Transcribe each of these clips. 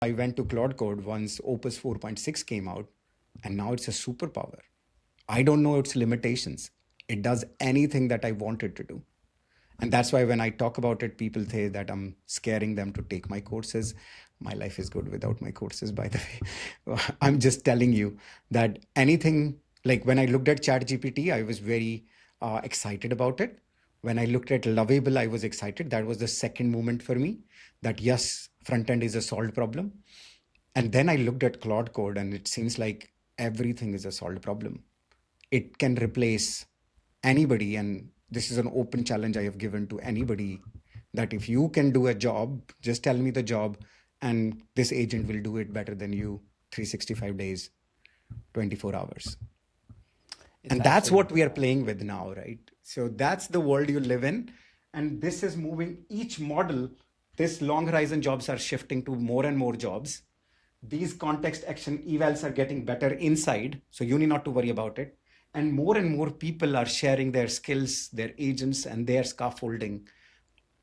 I went to Claude Code once Opus 4.6 came out, and now it's a superpower. I don't know its limitations. It does anything that I want it to do. And that's why when I talk about it, people say that I'm scaring them to take my courses. My life is good without my courses, by the way. I'm just telling you that anything, like when I looked at ChatGPT, I was very excited about it. When I looked at Lovable, I was excited. That was the second moment for me that yes, front end is a solved problem. And then I looked at Claude Code, and it seems like everything is a solved problem. It can replace anybody, and this is an open challenge I have given to anybody, that if you can do a job, just tell me the job, and this agent will do it better than you 365 days, 24 hours. And that's what we are playing with now, right? So that's the world you live in. And this is moving each model. This long horizon jobs are shifting to more and more jobs. These context action evals are getting better inside, so you need not to worry about it. And more people are sharing their skills, their agents, and their scaffolding.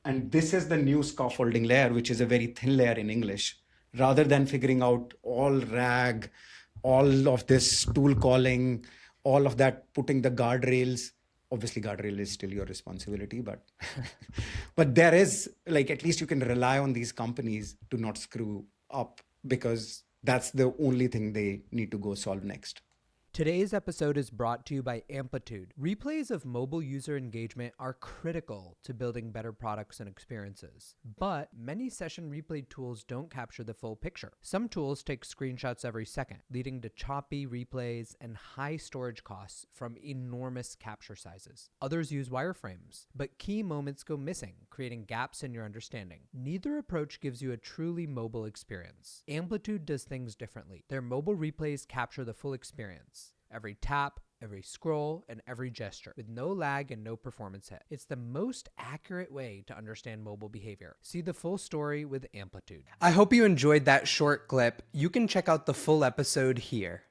And this is the new scaffolding layer, which is a very thin layer in English. Rather than figuring out all RAG, all of this tool calling, all of that, putting the guardrails. Obviously, guardrail is still your responsibility, but but there is, like, at least you can rely on these companies to not screw up, because that's the only thing they need to go solve next. Today's episode is brought to you by Amplitude. Replays of mobile user engagement are critical to building better products and experiences, but many session replay tools don't capture the full picture. Some tools take screenshots every second, leading to choppy replays and high storage costs from enormous capture sizes. Others use wireframes, but key moments go missing, creating gaps in your understanding. Neither approach gives you a truly mobile experience. Amplitude does things differently. Their mobile replays capture the full experience. Every tap, every scroll, and every gesture, with no lag and no performance hit. It's the most accurate way to understand mobile behavior. See the full story with Amplitude. I hope you enjoyed that short clip. You can check out the full episode here.